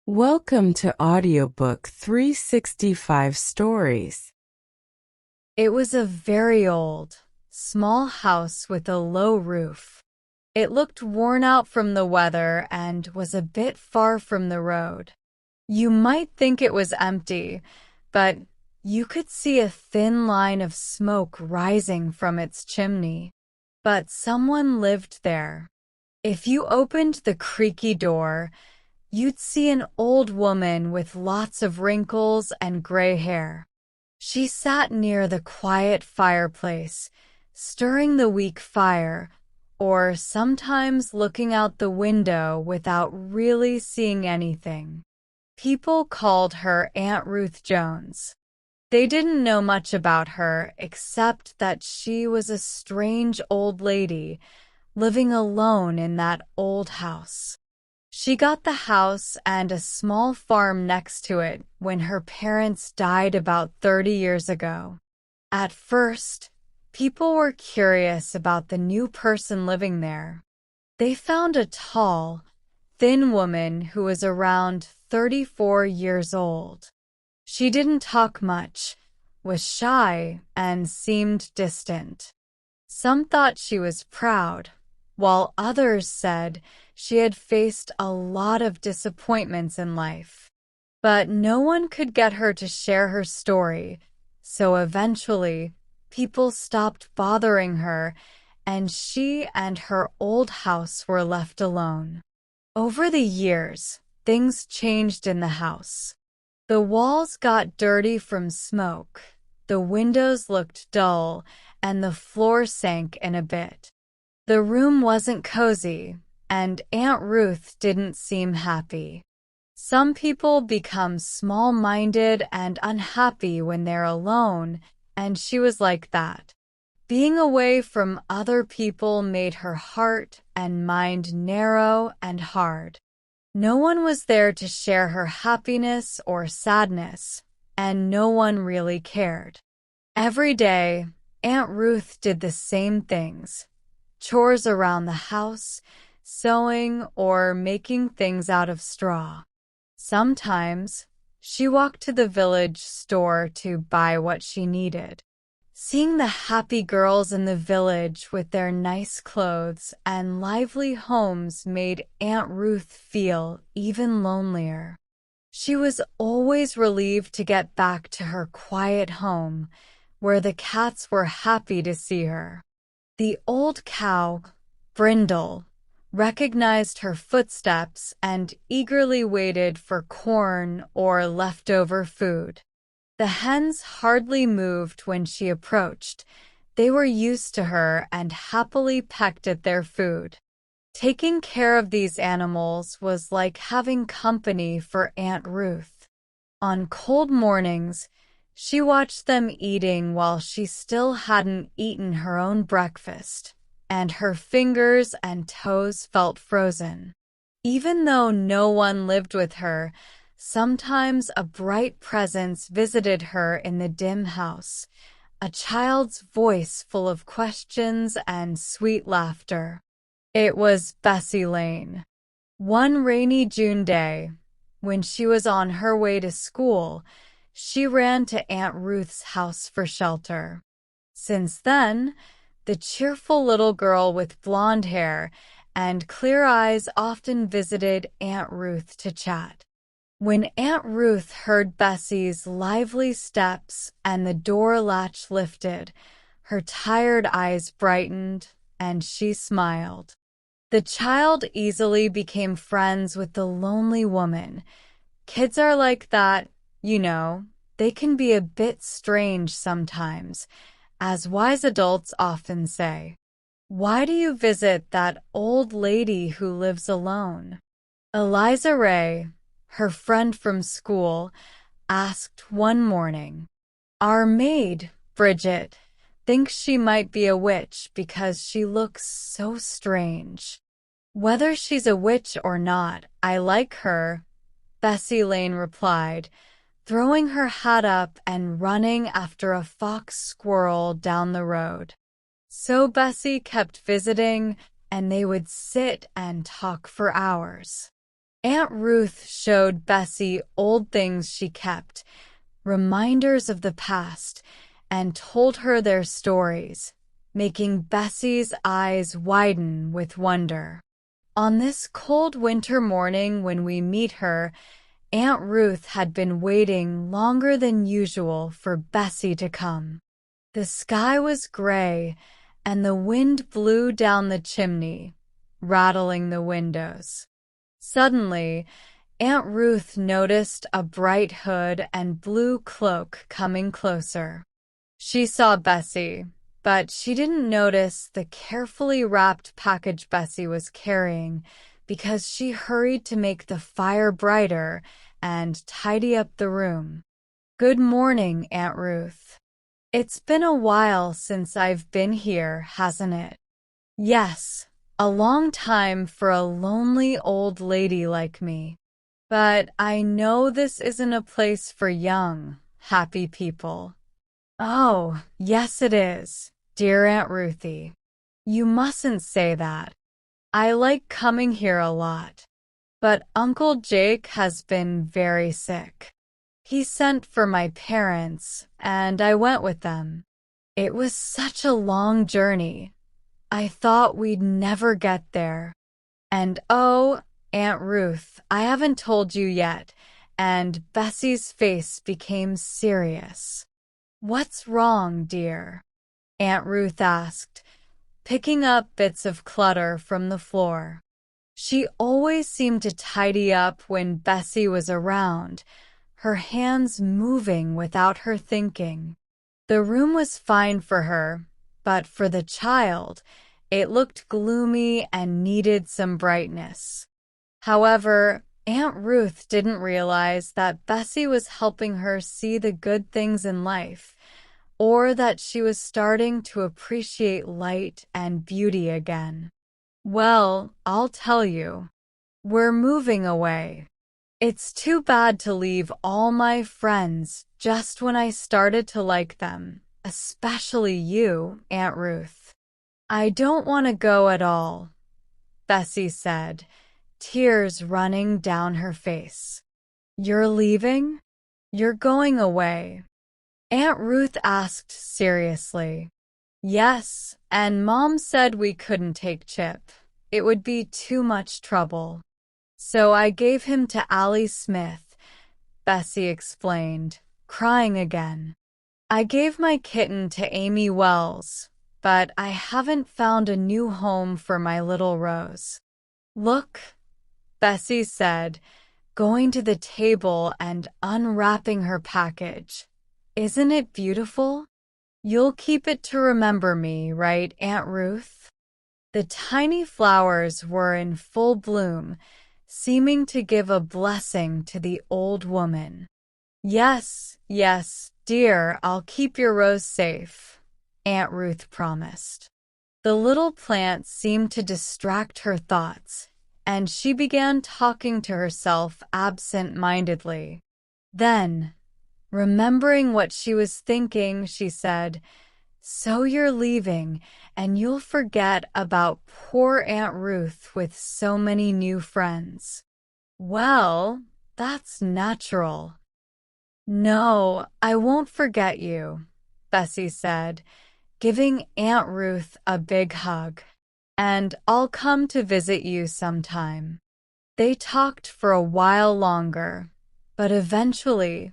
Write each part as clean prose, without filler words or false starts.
Welcome to Audiobook 365 Stories. It was a very old, small house with a low roof. It looked worn out from the weather and was a bit far from the road. You might think it was empty, but you could see a thin line of smoke rising from its chimney. But someone lived there. If you opened the creaky door, you'd see an old woman with lots of wrinkles and gray hair. She sat near the quiet fireplace, stirring the weak fire, or sometimes looking out the window without really seeing anything. People called her Aunt Ruth Jones. They didn't know much about her except that she was a strange old lady living alone in that old house. She got the house and a small farm next to it when her parents died about 30 years ago. At first, people were curious about the new person living there. They found a tall, thin woman who was around 34 years old. She didn't talk much, was shy, and seemed distant. Some thought she was proud, while others said she had faced a lot of disappointments in life. But no one could get her to share her story, so eventually people stopped bothering her and she and her old house were left alone. Over the years, things changed in the house. The walls got dirty from smoke, the windows looked dull, and the floor sank in a bit. The room wasn't cozy, and Aunt Ruth didn't seem happy. Some people become small-minded and unhappy when they're alone, and she was like that. Being away from other people made her heart and mind narrow and hard. No one was there to share her happiness or sadness, and no one really cared. Every day, Aunt Ruth did the same things. Chores around the house, sewing, or making things out of straw. Sometimes, she walked to the village store to buy what she needed. Seeing the happy girls in the village with their nice clothes and lively homes made Aunt Ruth feel even lonelier. She was always relieved to get back to her quiet home, where the cats were happy to see her. The old cow, Brindle, recognized her footsteps and eagerly waited for corn or leftover food. The hens hardly moved when she approached. They were used to her and happily pecked at their food. Taking care of these animals was like having company for Aunt Ruth. On cold mornings, she watched them eating while she still hadn't eaten her own breakfast, and her fingers and toes felt frozen. Even though no one lived with her, sometimes a bright presence visited her in the dim house, a child's voice full of questions and sweet laughter. It was Bessie Lane. One rainy June day, when she was on her way to school, she ran to Aunt Ruth's house for shelter. Since then, the cheerful little girl with blonde hair and clear eyes often visited Aunt Ruth to chat. When Aunt Ruth heard Bessie's lively steps and the door latch lifted, her tired eyes brightened and she smiled. The child easily became friends with the lonely woman. Kids are like that. You know, they can be a bit strange sometimes, as wise adults often say. Why do you visit that old lady who lives alone? Eliza Ray, her friend from school, asked one morning. Our maid, Bridget, thinks she might be a witch because she looks so strange. Whether she's a witch or not, I like her, Bessie Lane replied, throwing her hat up and running after a fox squirrel down the road. So Bessie kept visiting, and they would sit and talk for hours. Aunt Ruth showed Bessie old things she kept, reminders of the past, and told her their stories, making Bessie's eyes widen with wonder. On this cold winter morning when we meet her, Aunt Ruth had been waiting longer than usual for Bessie to come. The sky was gray, and the wind blew down the chimney, rattling the windows. Suddenly, Aunt Ruth noticed a bright hood and blue cloak coming closer. She saw Bessie, but she didn't notice the carefully wrapped package Bessie was carrying because she hurried to make the fire brighter and tidy up the room. "Good morning, Aunt Ruth. It's been a while since I've been here, hasn't it?" "Yes, a long time for a lonely old lady like me. But I know this isn't a place for young, happy people." "Oh, yes it is, dear Aunt Ruthie. You mustn't say that. I like coming here a lot. But Uncle Jake has been very sick. He sent for my parents, and I went with them. It was such a long journey. I thought we'd never get there. And oh, Aunt Ruth, I haven't told you yet," and Bessie's face became serious. "What's wrong, dear?" Aunt Ruth asked, picking up bits of clutter from the floor. She always seemed to tidy up when Bessie was around, her hands moving without her thinking. The room was fine for her, but for the child, it looked gloomy and needed some brightness. However, Aunt Ruth didn't realize that Bessie was helping her see the good things in life, or that she was starting to appreciate light and beauty again. "Well, I'll tell you. We're moving away. It's too bad to leave all my friends just when I started to like them, especially you, Aunt Ruth." "I don't want to go at all," Bessie said, tears running down her face. "You're leaving? You're going away?" Aunt Ruth asked seriously. "Yes, and Mom said we couldn't take Chip. It would be too much trouble. So I gave him to Allie Smith," Bessie explained, crying again. "I gave my kitten to Amy Wells, but I haven't found a new home for my little Rose." "Look," Bessie said, going to the table and unwrapping her package. "Isn't it beautiful? You'll keep it to remember me, right, Aunt Ruth?" The tiny flowers were in full bloom, seeming to give a blessing to the old woman. "Yes, yes, dear, I'll keep your rose safe," Aunt Ruth promised. The little plant seemed to distract her thoughts, and she began talking to herself absent-mindedly. Then, remembering what she was thinking, she said, "So you're leaving, and you'll forget about poor Aunt Ruth with so many new friends." "Well, that's natural." "No, I won't forget you," Bessie said, giving Aunt Ruth a big hug. "And I'll come to visit you sometime." They talked for a while longer, but eventually,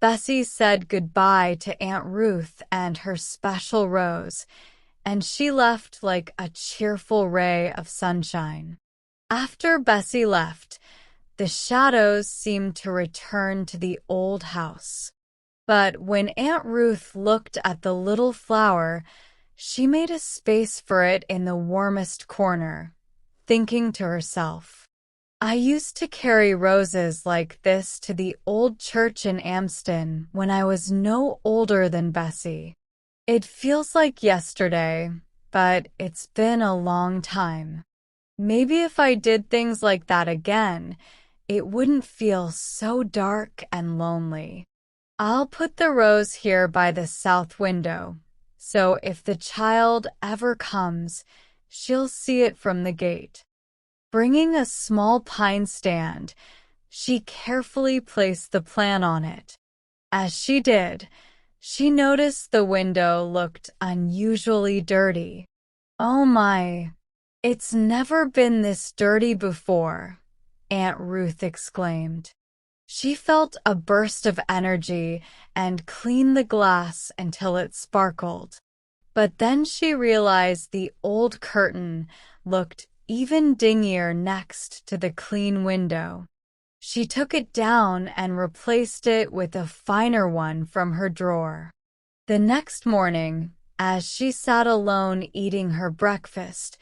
Bessie said goodbye to Aunt Ruth and her special Rose, and she left like a cheerful ray of sunshine. After Bessie left, the shadows seemed to return to the old house. But when Aunt Ruth looked at the little flower, she made a space for it in the warmest corner, thinking to herself, "I used to carry roses like this to the old church in Amston when I was no older than Bessie. It feels like yesterday, but it's been a long time. Maybe if I did things like that again, it wouldn't feel so dark and lonely. I'll put the rose here by the south window, so if the child ever comes, she'll see it from the gate." Bringing a small pine stand, she carefully placed the plant on it. As she did, she noticed the window looked unusually dirty. "Oh my, it's never been this dirty before," Aunt Ruth exclaimed. She felt a burst of energy and cleaned the glass until it sparkled. But then she realized the old curtain looked even dingier next to the clean window. She took it down and replaced it with a finer one from her drawer. The next morning, as she sat alone eating her breakfast,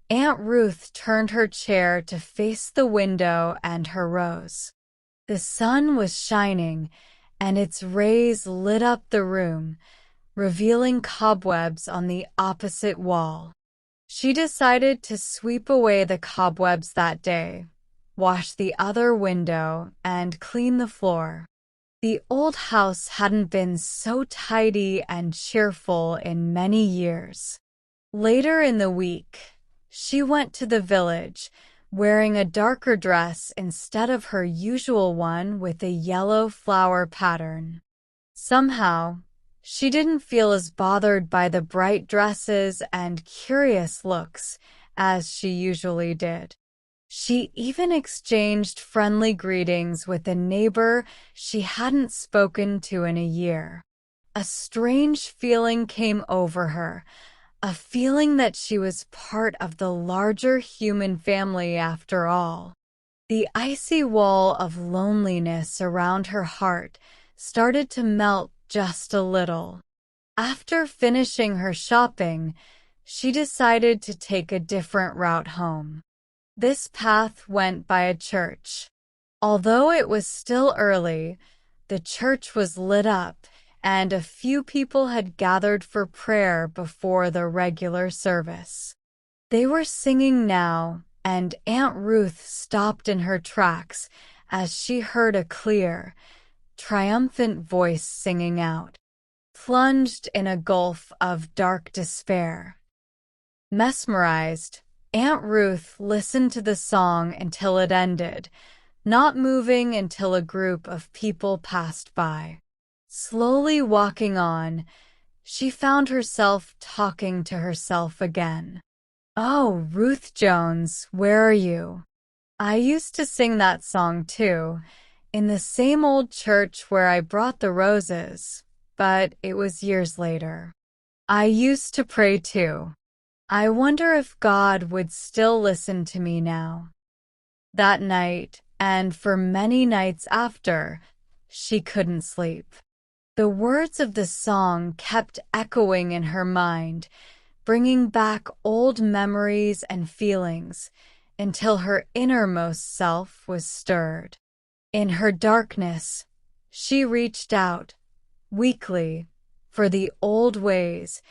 Aunt Ruth turned her chair to face the window and her rose. The sun was shining, and its rays lit up the room, revealing cobwebs on the opposite wall. She decided to sweep away the cobwebs that day, wash the other window, and clean the floor. The old house hadn't been so tidy and cheerful in many years. Later in the week, she went to the village, wearing a darker dress instead of her usual one with a yellow flower pattern. Somehow, she didn't feel as bothered by the bright dresses and curious looks as she usually did. She even exchanged friendly greetings with a neighbor she hadn't spoken to in a year. A strange feeling came over her, a feeling that she was part of the larger human family after all. The icy wall of loneliness around her heart started to melt just a little. After finishing her shopping, she decided to take a different route home. This path went by a church. Although it was still early, the church was lit up, and a few people had gathered for prayer before the regular service. They were singing now, and Aunt Ruth stopped in her tracks as she heard a clear, triumphant voice singing out. Plunged in a gulf of dark despair. Mesmerized, Aunt Ruth listened to the song until it ended, not moving until a group of people passed by. Slowly walking on, she found herself talking to herself again. "Oh, Ruth Jones, where are you? I used to sing that song too, in the same old church where I brought the roses, but it was years later. I used to pray too. I wonder if God would still listen to me now." That night, and for many nights after, she couldn't sleep. The words of the song kept echoing in her mind, bringing back old memories and feelings until her innermost self was stirred. In her darkness, she reached out, weakly, for the old ways,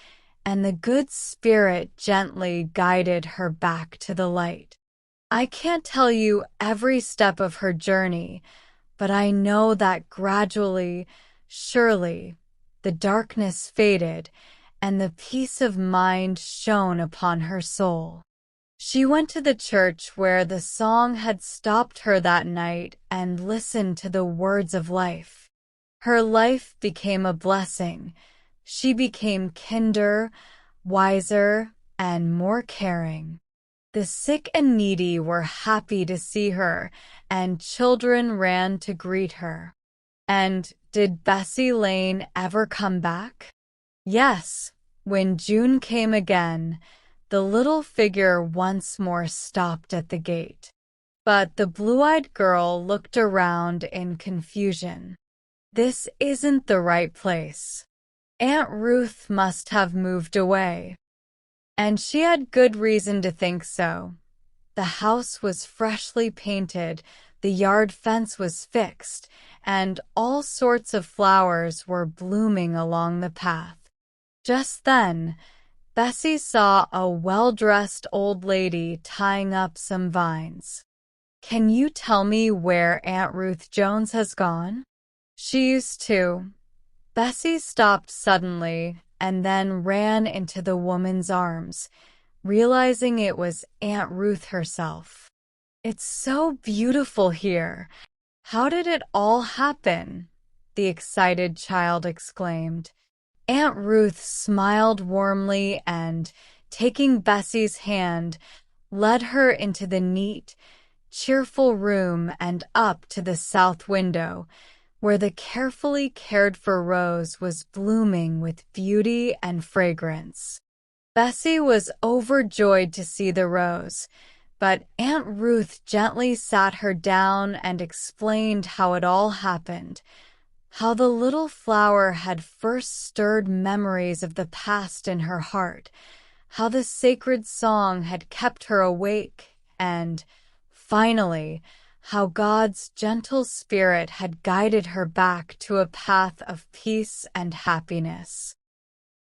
and the good spirit gently guided her back to the light. I can't tell you every step of her journey, but I know that gradually, surely, the darkness faded, and the peace of mind shone upon her soul. She went to the church where the song had stopped her that night and listened to the words of life. Her life became a blessing. She became kinder, wiser, and more caring. The sick and needy were happy to see her, and children ran to greet her. And did Bessie Lane ever come back? Yes, when June came again, the little figure once more stopped at the gate. But the blue-eyed girl looked around in confusion. This isn't the right place. Aunt Ruth must have moved away. And she had good reason to think so. The house was freshly painted, the yard fence was fixed, and all sorts of flowers were blooming along the path. Just then, Bessie saw a well-dressed old lady tying up some vines. "Can you tell me where Aunt Ruth Jones has gone?" "She used to." Bessie stopped suddenly and then ran into the woman's arms, realizing it was Aunt Ruth herself. It's so beautiful here. How did it all happen? The excited child exclaimed. Aunt Ruth smiled warmly and, taking Bessie's hand, led her into the neat, cheerful room and up to the south window, where the carefully cared-for rose was blooming with beauty and fragrance. Bessie was overjoyed to see the rose, but Aunt Ruth gently sat her down and explained how it all happened, how the little flower had first stirred memories of the past in her heart, how the sacred song had kept her awake, and, finally, how God's gentle spirit had guided her back to a path of peace and happiness.